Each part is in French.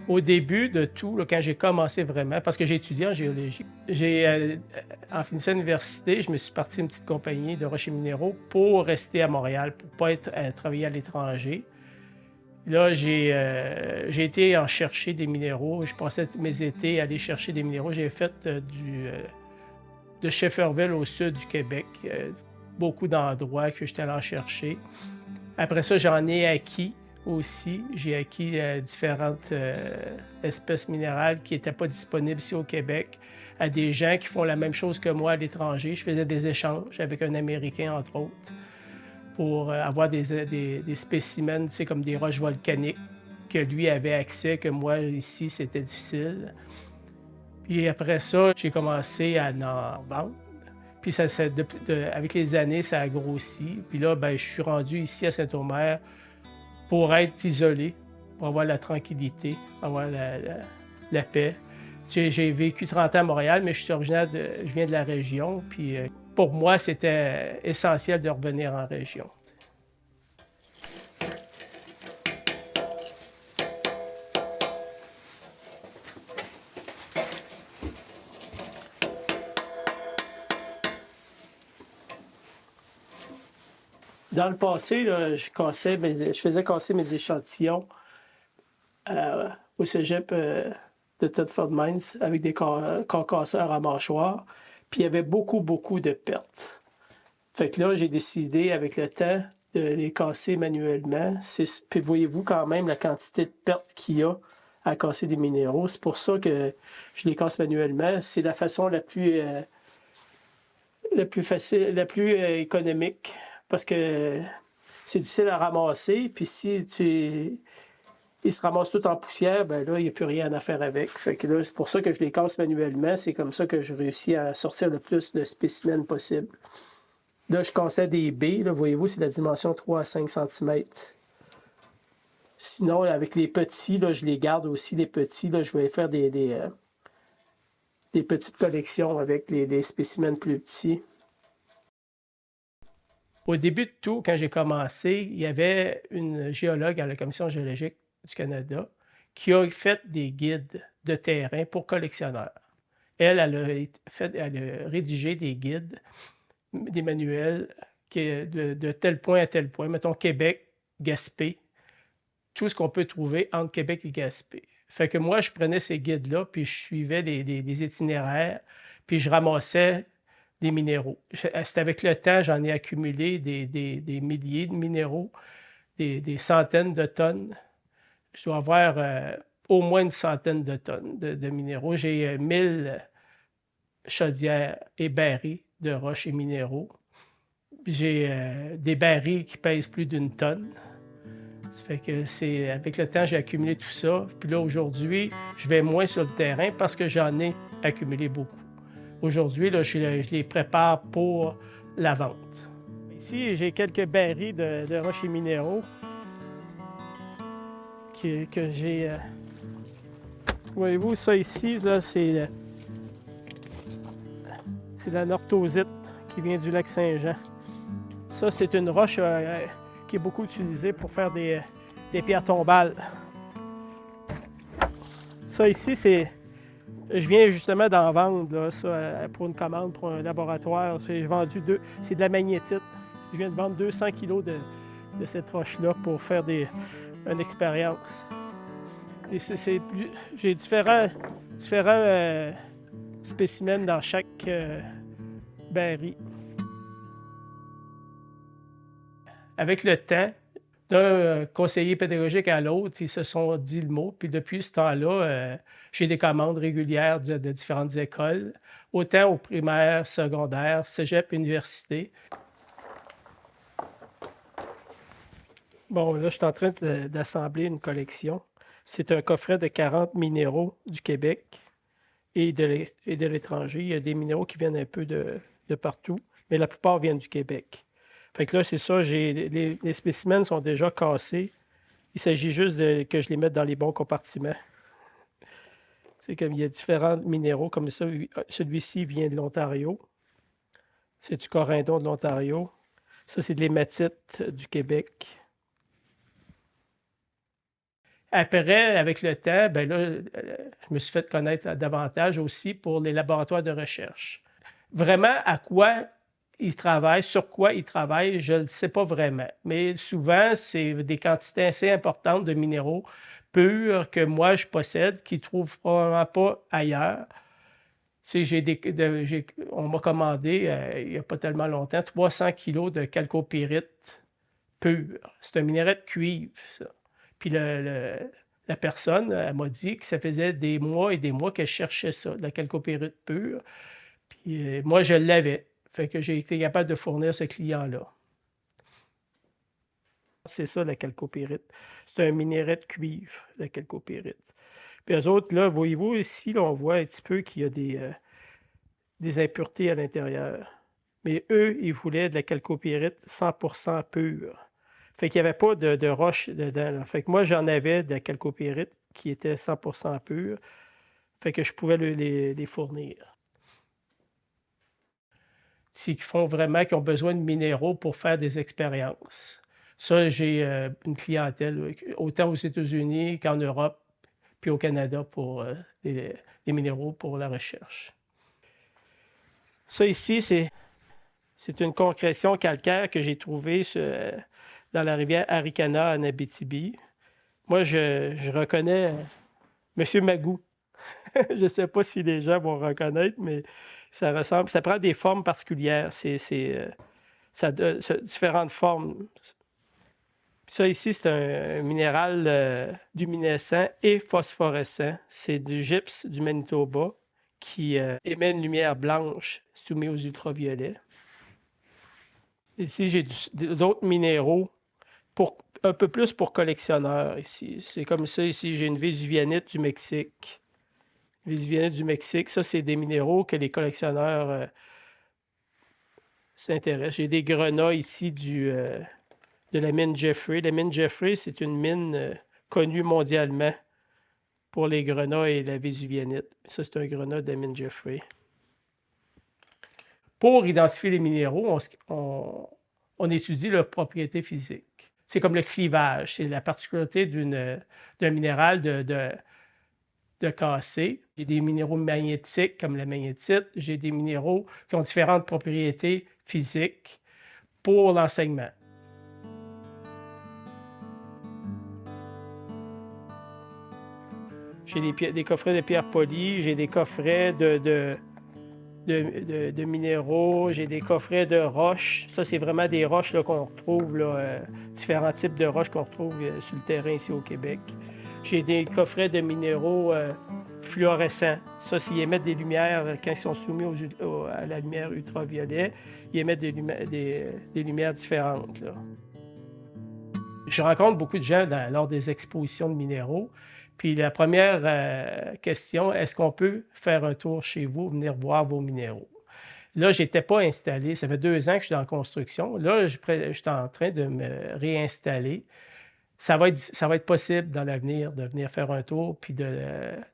Au début de tout, là, quand j'ai commencé vraiment, parce que j'ai étudié en géologie, en finissant l'université, je me suis parti d'une petite compagnie de rochers minéraux pour rester à Montréal, pour ne pas travailler à l'étranger. Là, j'ai été en chercher des minéraux. Je passais mes étés à aller chercher des minéraux. J'ai fait de Shefferville au sud du Québec, beaucoup d'endroits que j'étais allé en chercher. Après ça, j'en ai acquis aussi. J'ai acquis différentes espèces minérales qui n'étaient pas disponibles ici au Québec à des gens qui font la même chose que moi à l'étranger. Je faisais des échanges avec un Américain, entre autres, pour avoir des spécimens, tu sais, comme des roches volcaniques que lui avait accès, que moi, ici, c'était difficile. Puis après ça, j'ai commencé à en vendre. Puis avec les années, ça a grossi. Puis là, ben, je suis rendu ici à Saint-Omer pour être isolé, pour avoir la tranquillité, avoir la paix. J'ai vécu 30 ans à Montréal, mais je viens de la région. Puis pour moi, c'était essentiel de revenir en région. Dans le passé, là, je faisais casser mes échantillons au cégep de Thetford Mines avec des concasseurs à mâchoire. Puis il y avait beaucoup, beaucoup de pertes. Fait que là, j'ai décidé avec le temps de les casser manuellement. Puis voyez-vous quand même la quantité de pertes qu'il y a à casser des minéraux. C'est pour ça que je les casse manuellement. C'est la façon la plus facile, la plus économique. Parce que c'est difficile à ramasser, puis si ils se ramassent tout en poussière, ben là, il n'y a plus rien à faire avec. Fait que là, c'est pour ça que je les casse manuellement. C'est comme ça que je réussis à sortir le plus de spécimens possible. Là, je cassais des baies. Là, voyez-vous, c'est la dimension 3 à 5 cm. Sinon, avec les petits, là, je les garde aussi, les petits. Là, je vais faire des petites collections avec les spécimens plus petits. Au début de tout, quand j'ai commencé, il y avait une géologue à la Commission géologique du Canada qui a fait des guides de terrain pour collectionneurs. Elle a rédigé des guides, des manuels de tel point à tel point, mettons Québec, Gaspé, tout ce qu'on peut trouver entre Québec et Gaspé. Fait que moi, je prenais ces guides-là, puis je suivais des itinéraires, puis je ramassais des minéraux. C'est avec le temps, j'en ai accumulé des milliers de minéraux, des centaines de tonnes. Je dois avoir au moins une centaine de tonnes de minéraux. J'ai 1000 chaudières et barils de roches et minéraux. J'ai des barils qui pèsent plus d'une tonne. Ça fait que avec le temps, j'ai accumulé tout ça. Puis là, aujourd'hui, je vais moins sur le terrain parce que j'en ai accumulé beaucoup. Aujourd'hui, là, je les prépare pour la vente. Ici, j'ai quelques barils de roches et minéraux que j'ai... Voyez-vous, ça ici, là, c'est la northosite qui vient du lac Saint-Jean. Ça, c'est une roche qui est beaucoup utilisée pour faire des pierres tombales. Ça ici, je viens justement d'en vendre là, ça, pour une commande pour un laboratoire. J'ai vendu c'est de la magnétite. Je viens de vendre 200 kg de cette roche-là pour faire une expérience. J'ai différents spécimens dans chaque baril. Avec le temps, d'un conseiller pédagogique à l'autre, ils se sont dit le mot. Puis depuis ce temps-là, j'ai des commandes régulières de différentes écoles, autant au primaire, secondaire, cégep, université. Bon, là, je suis en train d'assembler une collection. C'est un coffret de 40 minéraux du Québec et de l'étranger. Il y a des minéraux qui viennent un peu de partout, mais la plupart viennent du Québec. Fait que là, c'est ça, les spécimens sont déjà cassés. Il s'agit juste que je les mette dans les bons compartiments. C'est comme il y a différents minéraux, comme ça. Celui-ci vient de l'Ontario. C'est du corindon de l'Ontario. Ça, c'est de l'hématite du Québec. Après, avec le temps, ben là, je me suis fait connaître davantage aussi pour les laboratoires de recherche. Vraiment, à quoi ils travaillent, sur quoi ils travaillent, je ne le sais pas vraiment. Mais souvent, c'est des quantités assez importantes de minéraux purs que moi, je possède, qu'ils ne trouvent probablement pas ailleurs. Tu sais, on m'a commandé, il n'y a pas tellement longtemps, 300 kilos de chalcopyrite pur. C'est un minerai de cuivre, ça. Puis la personne, elle m'a dit que ça faisait des mois et des mois qu'elle cherchait ça, de la chalcopyrite pure. Puis moi, je l'avais. Fait que j'ai été capable de fournir ce client-là. C'est ça, la chalcopyrite. C'est un minerai de cuivre, la chalcopyrite. Puis eux autres, là, voyez-vous, ici, là, on voit un petit peu qu'il y a des impuretés à l'intérieur. Mais eux, ils voulaient de la chalcopyrite 100% pure. Fait qu'il n'y avait pas de roche dedans, là. Fait que moi, j'en avais de la chalcopyrite qui était 100% pure. Fait que je pouvais les fournir. C'est qu'ils font vraiment, qui ont besoin de minéraux pour faire des expériences. Ça, j'ai une clientèle, autant aux États-Unis qu'en Europe, puis au Canada pour les minéraux pour la recherche. Ça ici, c'est une concrétion calcaire que j'ai trouvée dans la rivière Arikana en Abitibi. Moi, je reconnais M. Magou. Je ne sais pas si les gens vont reconnaître, mais ça ressemble, ça prend des formes particulières. Ça a différentes formes. Puis ça ici, c'est un minéral luminescent et phosphorescent. C'est du gypse du Manitoba qui émet une lumière blanche soumise aux ultraviolets. Ici, j'ai d'autres minéraux un peu plus pour collectionneurs ici. C'est comme ça ici, j'ai une vésuvianite du Mexique. Vésuvianite du Mexique, ça, c'est des minéraux que les collectionneurs s'intéressent. J'ai des grenats ici de la mine Jeffrey. La mine Jeffrey, c'est une mine connue mondialement pour les grenats et la vésuvianite. Ça, c'est un grenat de la mine Jeffrey. Pour identifier les minéraux, on étudie leurs propriétés physiques. C'est comme le clivage, c'est la particularité d'un minéral de casser. J'ai des minéraux magnétiques comme la magnétite, j'ai des minéraux qui ont différentes propriétés physiques pour l'enseignement. J'ai des coffrets de pierres polies, j'ai des coffrets de minéraux, j'ai des coffrets de roches. Ça, c'est vraiment des roches qu'on retrouve, là, différents types de roches qu'on retrouve sur le terrain ici au Québec. J'ai des coffrets de minéraux fluorescents. Ça, s'ils émettent des lumières, quand ils sont soumis à la lumière ultraviolet, ils émettent des lumières différentes, là. Je rencontre beaucoup de gens lors des expositions de minéraux. Puis la première question, est-ce qu'on peut faire un tour chez vous, venir voir vos minéraux? Là, je n'étais pas installé. Ça fait 2 ans que je suis en construction. Là, je suis en train de me réinstaller. Ça va être possible dans l'avenir de venir faire un tour puis de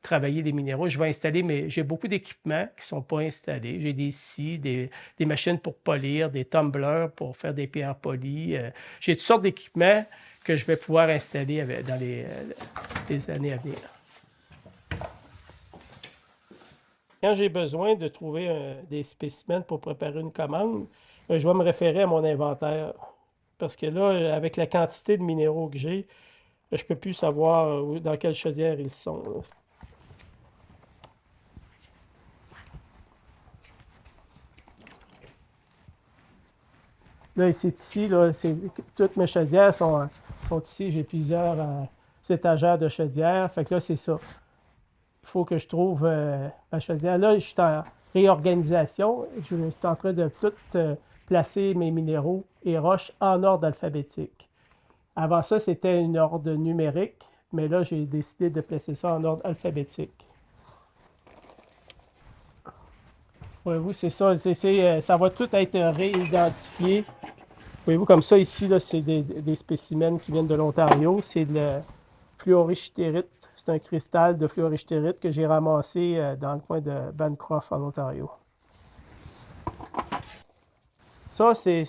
travailler les minéraux. Je vais installer, mais j'ai beaucoup d'équipements qui ne sont pas installés. J'ai des scies, des machines pour polir, des tumblers pour faire des pierres polies. J'ai toutes sortes d'équipements que je vais pouvoir installer dans les années à venir. Quand j'ai besoin de trouver des spécimens pour préparer une commande, je vais me référer à mon inventaire. Parce que là, avec la quantité de minéraux que j'ai, je ne peux plus savoir dans quelle chaudière ils sont, là. Là, c'est ici, là, toutes mes chaudières sont ici. J'ai plusieurs étagères de chaudières. Fait que là, c'est ça. Il faut que je trouve ma chaudière. Là, je suis en réorganisation. Je suis en train de tout placer mes minéraux et roches en ordre alphabétique. Avant ça, c'était une ordre numérique, mais là, j'ai décidé de placer ça en ordre alphabétique. Voyez-vous, c'est ça. Ça va tout être réidentifié. Voyez-vous, comme ça, ici, là, c'est des spécimens qui viennent de l'Ontario. C'est de la fluorichthérite. C'est un cristal de fluorichthérite que j'ai ramassé dans le coin de Bancroft, en Ontario. Ça, c'est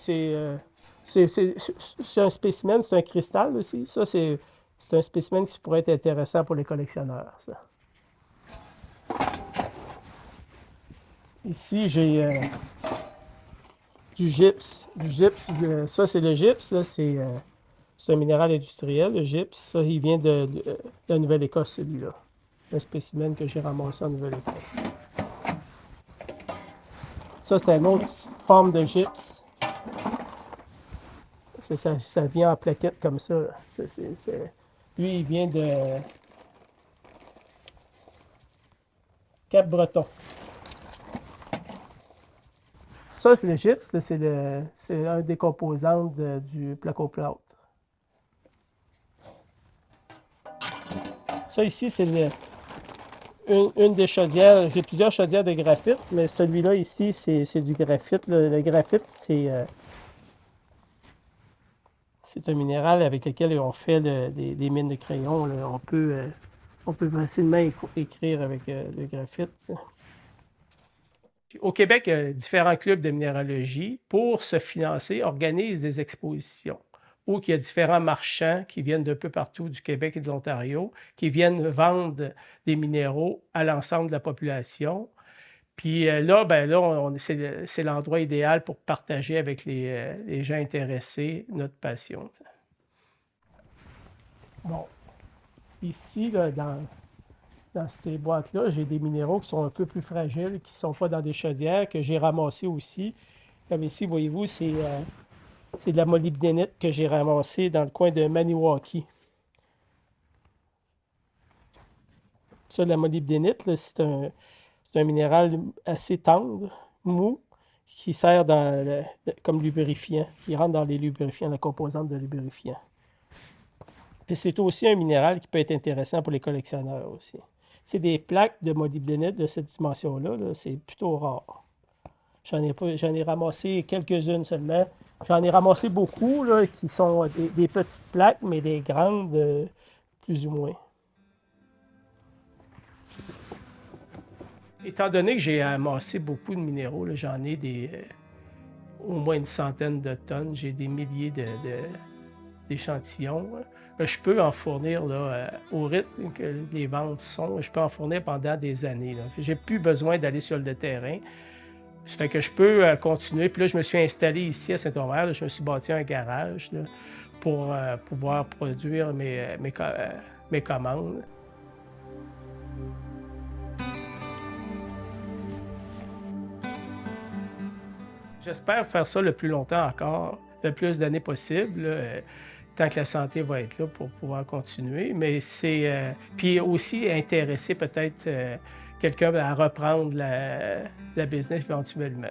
un spécimen, c'est un cristal aussi. Ça, c'est un spécimen qui pourrait être intéressant pour les collectionneurs, ça. Ici, j'ai du gypse. Ça, c'est le gypse. C'est un minéral industriel, le gypse. Ça, il vient de la Nouvelle-Écosse, celui-là. Un spécimen que j'ai ramassé en Nouvelle-Écosse. Ça, c'est une autre forme de gypse. Ça vient en plaquettes comme ça. Lui, il vient de Cap-Breton. Ça, le gypse, c'est un des composants du placo-plâtre. Ça ici, c'est une des chaudières. J'ai plusieurs chaudières de graphite, mais celui-là ici, c'est du graphite. Le graphite, c'est un minéral avec lequel on fait des mines de crayon. Là. On peut facilement écrire avec le graphite. Au Québec, différents clubs de minéralogie, pour se financer, organisent des expositions où il y a différents marchands qui viennent d'un peu partout du Québec et de l'Ontario, qui viennent vendre des minéraux à l'ensemble de la population. Puis là, c'est l'endroit idéal pour partager avec les gens intéressés notre passion. Bon, ici, là, dans ces boîtes-là, j'ai des minéraux qui sont un peu plus fragiles, qui ne sont pas dans des chaudières, que j'ai ramassés aussi. Comme ici, voyez-vous, c'est de la molybdénite que j'ai ramassée dans le coin de Maniwaki. Ça, la molybdénite, c'est un minéral assez tendre, mou, qui sert comme lubrifiant, qui rentre dans les lubrifiants, la composante de lubrifiant. Puis c'est aussi un minéral qui peut être intéressant pour les collectionneurs aussi. C'est des plaques de molybdénite de cette dimension-là, là, c'est plutôt rare. J'en ai ramassé quelques-unes seulement. J'en ai ramassé beaucoup là, qui sont des petites plaques, mais des grandes, plus ou moins. Étant donné que j'ai amassé beaucoup de minéraux, j'en ai au moins une centaine de tonnes. J'ai des milliers d'échantillons. Je peux en fournir là, au rythme que les ventes sont. Je peux en fournir pendant des années. J'ai plus besoin d'aller sur le terrain. Ça fait que je peux continuer. Puis là, je me suis installé ici à Saint-Omer. Je me suis bâti un garage là, pour pouvoir produire mes commandes. J'espère faire ça le plus longtemps encore, le plus d'années possible, là, tant que la santé va être là pour pouvoir continuer. Mais c'est... puis aussi intéresser peut-être quelqu'un à reprendre la business éventuellement.